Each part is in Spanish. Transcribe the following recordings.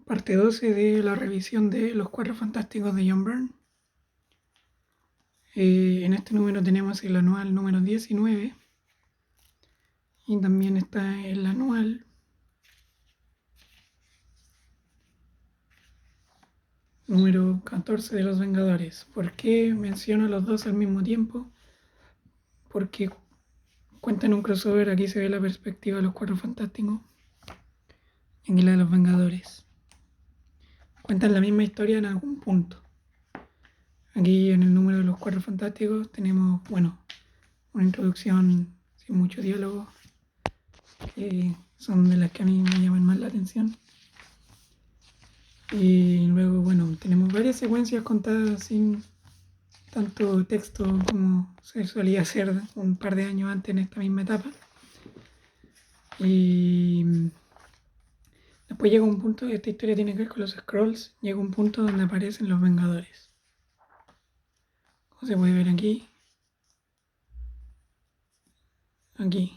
Parte 12 de la revisión de Los Cuatro Fantásticos de John Byrne. En este número tenemos el anual número 19 y también está el anual número 14 de Los Vengadores. ¿Por qué menciono los dos al mismo tiempo? Porque cuentan un crossover. Aquí se ve la perspectiva de Los Cuatro Fantásticos y aquí la de Los Vengadores. Cuentan la misma historia en algún punto. Aquí en el número de Los Cuatro Fantásticos tenemos, una introducción sin mucho diálogo, que son de las que a mí me llaman más la atención. Y luego, tenemos varias secuencias contadas sin tanto texto como se solía hacer un par de años antes en esta misma etapa. Y después llega un punto, esta historia tiene que ver con los Skrulls, llega un punto donde aparecen los Vengadores. Como se puede ver aquí. Aquí.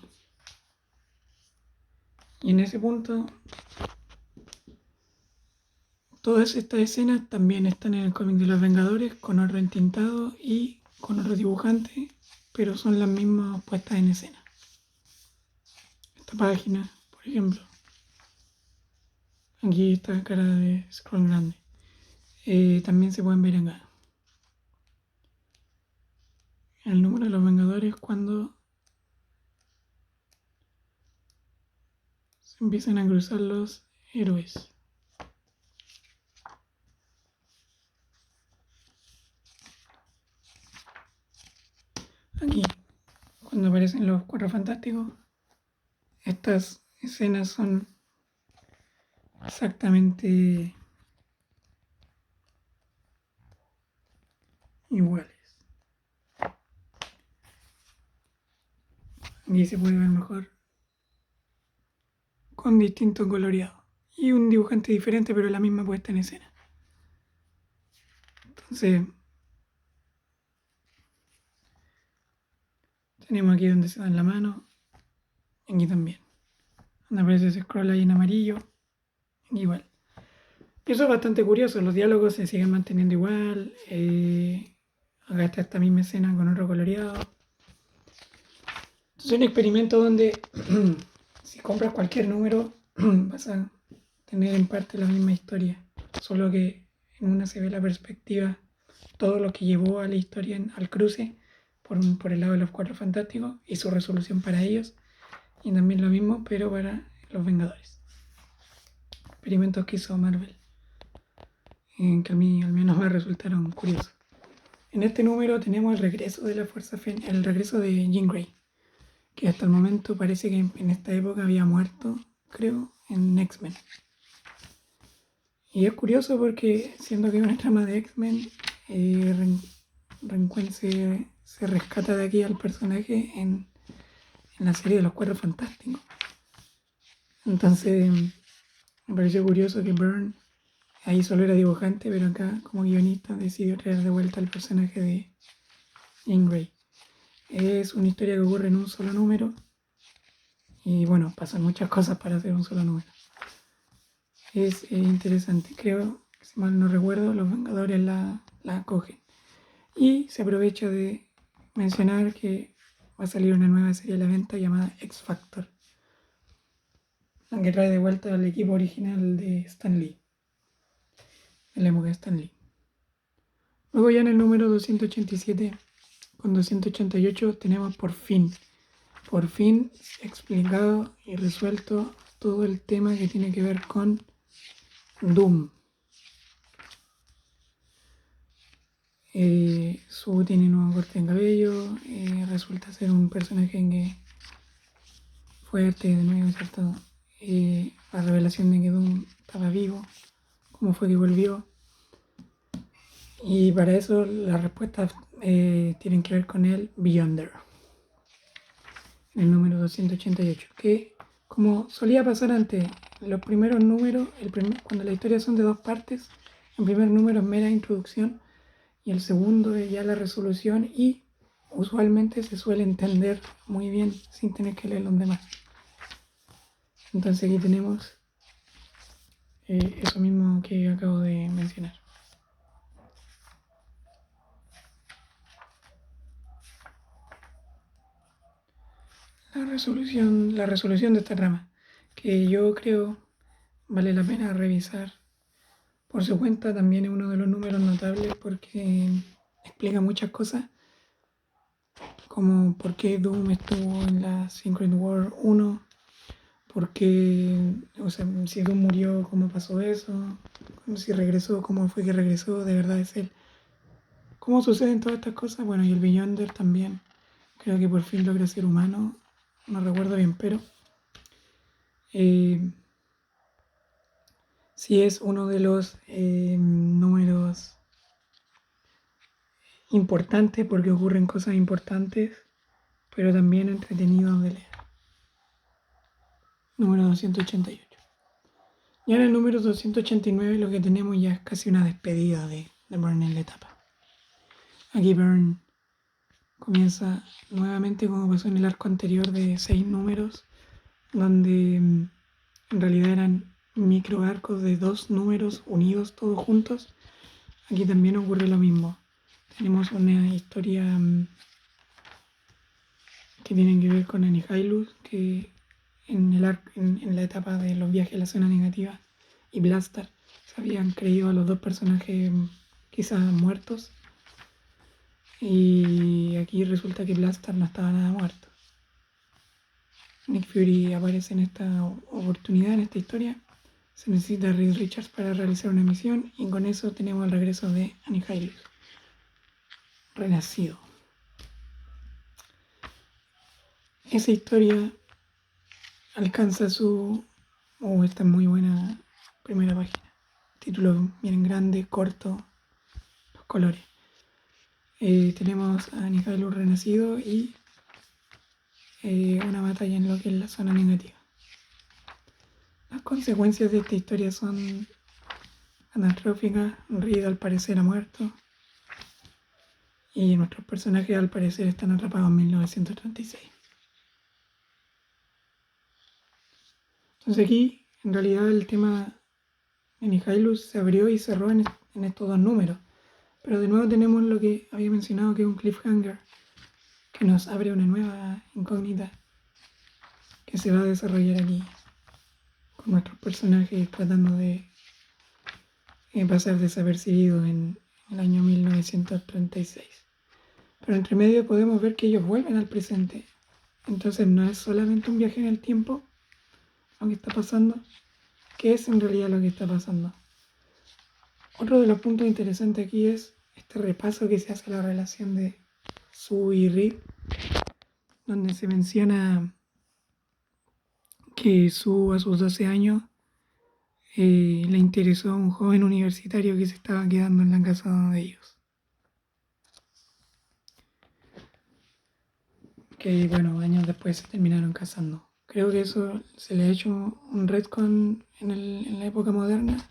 Y en ese punto, todas estas escenas también están en el cómic de los Vengadores, con otro entintado y con otro dibujante, pero son las mismas puestas en escena. Esta página, por ejemplo. Aquí está cara de Skrull grande. También se pueden ver acá. El número de los Vengadores cuando se empiezan a cruzar los héroes. Aquí, cuando aparecen los Cuatro Fantásticos, estas escenas son exactamente iguales. Aquí se puede ver mejor con distinto coloreado y un dibujante diferente, pero la misma puesta en escena. Entonces, tenemos aquí donde se dan la mano, aquí también. Donde aparece ese scroll ahí en amarillo, igual. Y eso es bastante curioso, los diálogos se siguen manteniendo igual. Acá está esta misma escena con otro coloreado. Entonces es un experimento donde si compras cualquier número vas a tener en parte la misma historia, solo que en una se ve la perspectiva, todo lo que llevó a la historia al cruce por el lado de los Cuatro Fantásticos y su resolución para ellos, y también lo mismo pero para los Vengadores. Experimentos que hizo Marvel, que a mí al menos me resultaron curiosos. En este número tenemos el regreso de la Fuerza Fénix, el regreso de Jean Grey, que hasta el momento parece que en esta época había muerto, creo, en X-Men. Y es curioso porque, siendo que es una trama de X-Men, se rescata de aquí al personaje en la serie de los Cuatro Fantásticos. Entonces, me pareció curioso que Byrne ahí solo era dibujante, pero acá como guionista decidió traer de vuelta al personaje de Jean Grey. Es una historia que ocurre en un solo número y pasan muchas cosas para hacer un solo número. Es interesante, creo que si mal no recuerdo, los Vengadores la acogen. Y se aprovecha de mencionar que va a salir una nueva serie a la venta llamada X Factor, la que trae de vuelta al equipo original de Stan Lee, el época de Stan Lee. Luego ya en el número 287 con 288 tenemos por fin explicado y resuelto todo el tema que tiene que ver con Doom. Sue tiene nuevo corte de cabello, resulta ser un personaje que fuerte, de nuevo, ¿cierto? La revelación de que Doom estaba vivo, cómo fue que volvió. Y para eso las respuestas tienen que ver con el Beyonder, en el número 288, que como solía pasar antes, los primeros números, cuando las historias son de dos partes, el primer número es mera introducción y el segundo es ya la resolución, y usualmente se suele entender muy bien sin tener que leer los demás. Entonces aquí tenemos eso mismo que acabo de mencionar. La resolución de esta trama, que yo creo vale la pena revisar por su cuenta, también es uno de los números notables porque explica muchas cosas, como por qué Doom estuvo en la Secret War 1, por qué, o sea, si Doom murió, cómo pasó eso, si regresó, cómo fue que regresó, de verdad es él. ¿Cómo suceden todas estas cosas? Bueno, y el Beyonder también, creo que por fin logra ser humano, no recuerdo bien, pero eh, sí es uno de los números importantes porque ocurren cosas importantes, pero también entretenidos de leer. Número 288. Ya en el número 289 lo que tenemos ya es casi una despedida de Byrne en la etapa. Aquí Byrne comienza nuevamente como pasó en el arco anterior de 6 números, donde en realidad eran micro arcos de 2 números unidos todos juntos. Aquí también ocurre lo mismo. Tenemos una historia que tiene que ver con Anihilus, que en la etapa de los viajes a la zona negativa y Blastar se habían creído a los dos personajes quizás muertos, y aquí resulta que Blastar no estaba nada muerto. Nick Fury aparece en esta oportunidad, en esta historia. Se necesita a Reed Richards para realizar una misión y con eso tenemos el regreso de Anihilus renacido. Esa historia alcanza su... esta muy buena primera página. Título bien grande, corto, los colores. Tenemos a Nihilus renacido y una batalla en lo que es la zona negativa. Las consecuencias de esta historia son catastróficas. Reed al parecer ha muerto y nuestros personajes al parecer están atrapados en 1936. Entonces aquí en realidad el tema de Nihilus se abrió y cerró en estos dos números. Pero de nuevo tenemos lo que había mencionado, que es un cliffhanger que nos abre una nueva incógnita que se va a desarrollar aquí con nuestros personajes tratando de pasar desapercibidos en el año 1936. Pero entre medio podemos ver que ellos vuelven al presente. Entonces no es solamente un viaje en el tiempo lo que está pasando. ¿Qué es en realidad lo que está pasando? Otro de los puntos interesantes aquí es este repaso que se hace a la relación de Sue y Reed, donde se menciona que Sue a sus 12 años le interesó a un joven universitario que se estaba quedando en la casa de ellos. Que bueno, años después se terminaron casando. Creo que eso se le ha hecho un retcon en la época moderna.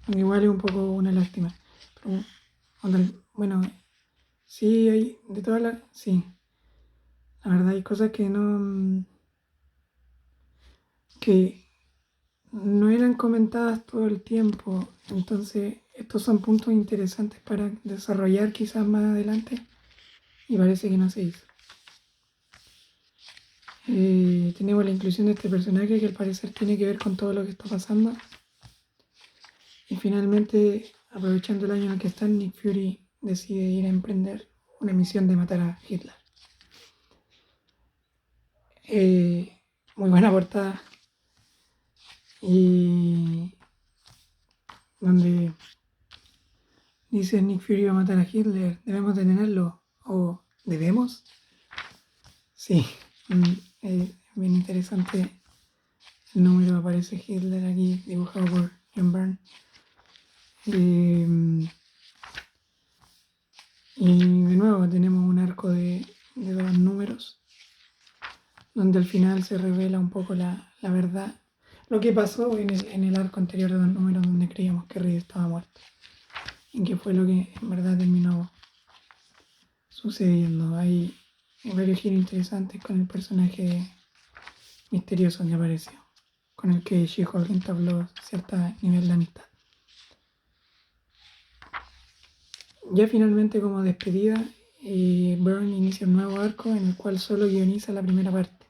Igual es un poco una lástima. Pero, bueno, sí, hay de todas las... Sí, la verdad hay cosas que no eran comentadas todo el tiempo. Entonces, estos son puntos interesantes para desarrollar quizás más adelante y parece que no se hizo. Tenemos la inclusión de este personaje que al parecer tiene que ver con todo lo que está pasando. Y finalmente, aprovechando el año en el que está, Nick Fury decide ir a emprender una misión de matar a Hitler. Muy buena portada. Y donde dice Nick Fury va a matar a Hitler, debemos detenerlo. ¿O debemos? Sí, bien interesante el número. Aparece Hitler aquí dibujado por John Byrne. Y de nuevo tenemos un arco de 2 números donde al final se revela un poco la verdad. Lo que pasó en el arco anterior de 2 números donde creíamos que Reed estaba muerto. Y que fue lo que en verdad terminó sucediendo. Hay varios giros interesantes con el personaje misterioso que apareció. con el que She-Hulk entabló cierto nivel de amistad. Ya finalmente, como despedida, Byrne inicia un nuevo arco en el cual solo guioniza la primera parte,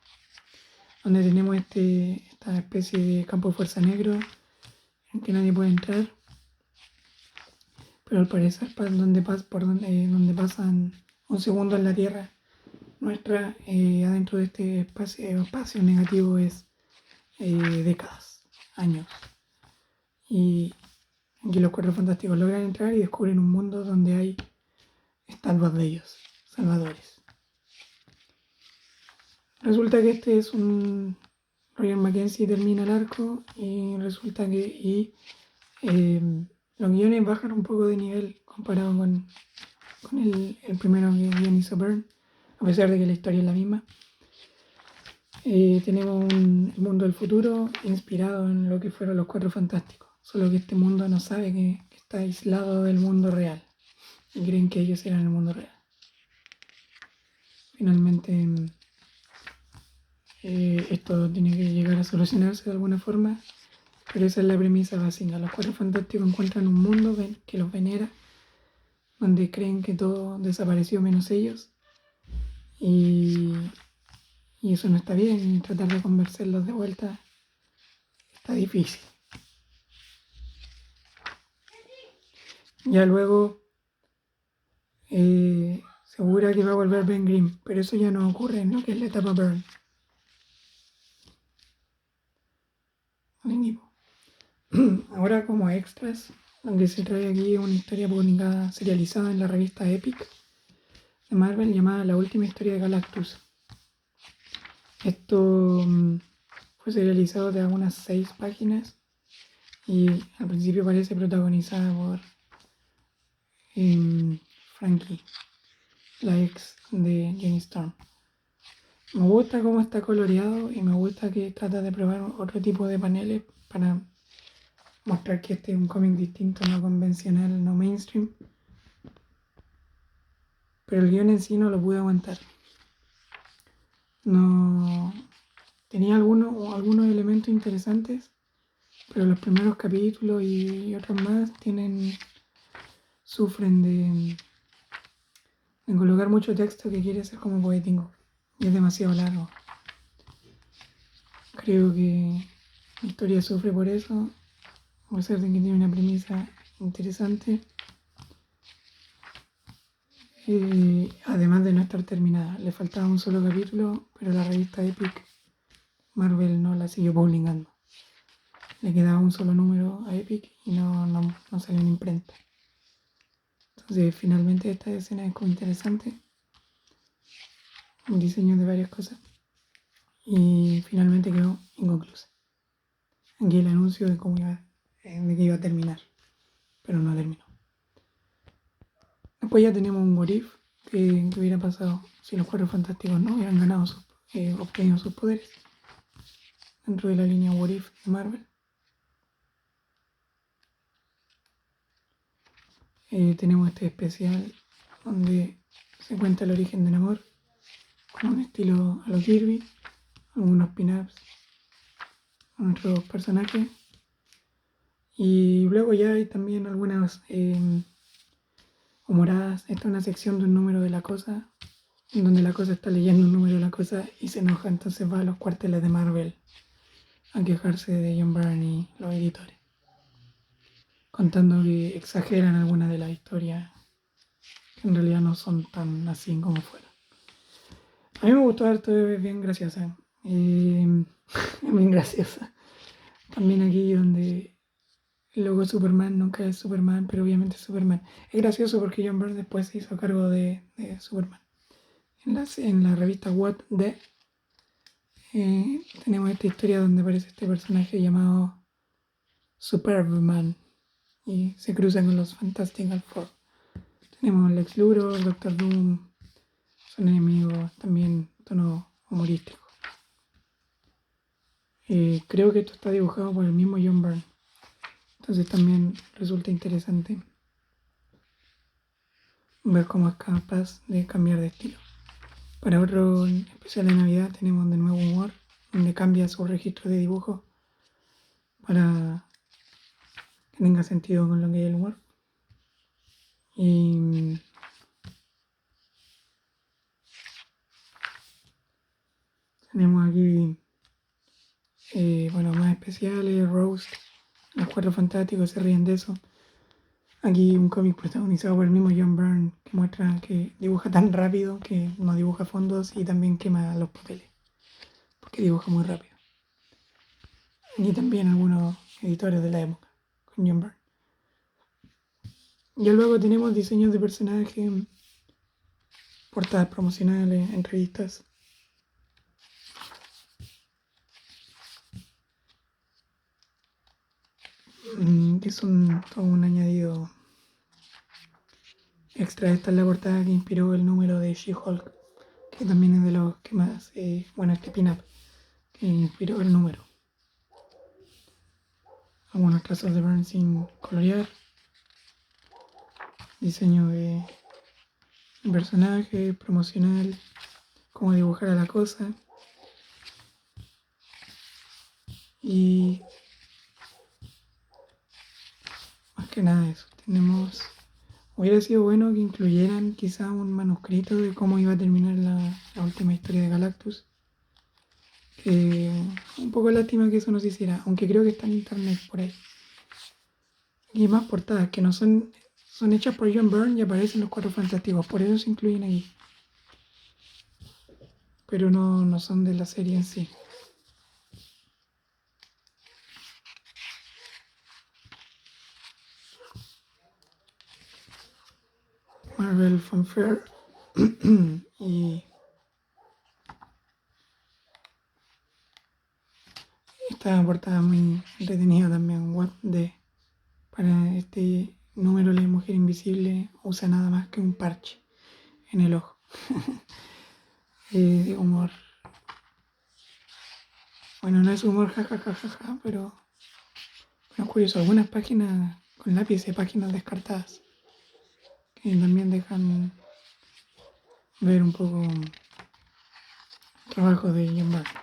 donde tenemos esta especie de campo de fuerza negro en que nadie puede entrar, pero al parecer donde pasan un segundo en la Tierra nuestra, adentro de este espacio negativo es décadas, años. Y aquí los Cuatro Fantásticos logran entrar y descubren un mundo donde hay estatuas de ellos, salvadores. Resulta que este es un... Roger Mackenzie termina el arco y resulta que los guiones bajan un poco de nivel comparado con el primero que guionizó Byrne, a pesar de que la historia es la misma. Tenemos el mundo del futuro inspirado en lo que fueron los Cuatro Fantásticos, solo que este mundo no sabe que está aislado del mundo real y creen que ellos eran el mundo real. Finalmente esto tiene que llegar a solucionarse de alguna forma, pero esa es la premisa básica. Los Cuatro Fantásticos encuentran un mundo que los venera, donde creen que todo desapareció menos ellos, y eso no está bien, y tratar de convencerlos de vuelta está difícil. Ya luego se asegura que va a volver Ben Grimm, pero eso ya no ocurre en lo que es la etapa Byrne. Ahora, como extras, lo que se trae aquí es una historia publicada, serializada en la revista Epic de Marvel, llamada La Última Historia de Galactus. Esto fue serializado de algunas 6 páginas y al principio parece protagonizada por Frankie, la ex de Jenny Storm. Me gusta cómo está coloreado y me gusta que trata de probar otro tipo de paneles para mostrar que este es un cómic distinto, no convencional, no mainstream. Pero el guión en sí no lo pude aguantar. No tenía algunos elementos interesantes, pero los primeros capítulos y otros más sufren de colocar mucho texto que quiere ser como poético y es demasiado largo. Creo que la historia sufre por eso, a pesar de que tiene una premisa interesante, además de no estar terminada. Le faltaba un solo capítulo, pero la revista Epic Marvel no la siguió publicando. Le quedaba un solo número a Epic y no salió en imprenta. Entonces finalmente esta escena es como interesante, un diseño de varias cosas, y finalmente quedó inconclusa. Aquí el anuncio de que iba a terminar, pero no terminó. Después ya tenemos un what if, que hubiera pasado si los Cuatro Fantásticos no hubieran obtenido sus poderes dentro de la línea what if de Marvel. Tenemos este especial donde se cuenta el origen del amor con un estilo a los Kirby, algunos pin-ups a nuestros personajes, y luego ya hay también algunas humoradas. Esta es una sección de un número de la cosa, en donde la cosa está leyendo un número de la cosa y se enoja, entonces va a los cuarteles de Marvel a quejarse de John Byrne y los editores, contando que exageran algunas de las historias que en realidad no son tan así como fueron. A mí me gustó harto, es bien graciosa. Es bien graciosa. También aquí donde el logo de Superman nunca es Superman, pero obviamente es Superman. Es gracioso porque John Byrne después se hizo cargo de Superman. En la revista What The tenemos esta historia donde aparece este personaje llamado Superman y se cruza con los Fantastical Four. Tenemos Lex Luthor, Doctor Doom, son enemigos, también tono humorístico. Creo que esto está dibujado por el mismo John Byrne, entonces también resulta interesante ver cómo es capaz de cambiar de estilo. Para otro especial de Navidad tenemos de nuevo humor, donde cambia su registro de dibujo para que tenga sentido con lo que es el humor. Y tenemos aquí, bueno, más especiales, Roast, los Cuatro Fantásticos se ríen de eso. Aquí un cómic protagonizado por el mismo John Byrne que muestra que dibuja tan rápido que no dibuja fondos y también quema los papeles, porque dibuja muy rápido. Y también algunos editores de la época con John Byrne. Ya luego tenemos diseños de personajes, portadas promocionales, entrevistas. Que son todo un añadido extra. Esta es la portada que inspiró el número de She-Hulk, que también es de los que más, bueno, este pin-up, que inspiró el número. Algunos trazos de Byrne sin colorear, diseño de personaje, promocional, cómo dibujar a la cosa. Y más que nada eso, hubiera sido bueno que incluyeran quizá un manuscrito de cómo iba a terminar la última historia de Galactus. Que un poco lástima que eso no se hiciera, aunque creo que está en internet por ahí. Y más portadas que no son hechas por John Byrne y aparecen los Cuatro Fantásticos, por eso se incluyen aquí. Pero no son de la serie en sí. Marvel Fanfare y esta portada muy entretenida también. Para este número la mujer invisible usa nada más que un parche en el ojo. De humor. Bueno, no es humor jajajaja, pero es curioso. Algunas páginas con lápiz, páginas descartadas, que también dejan ver un poco el trabajo de John Byrne.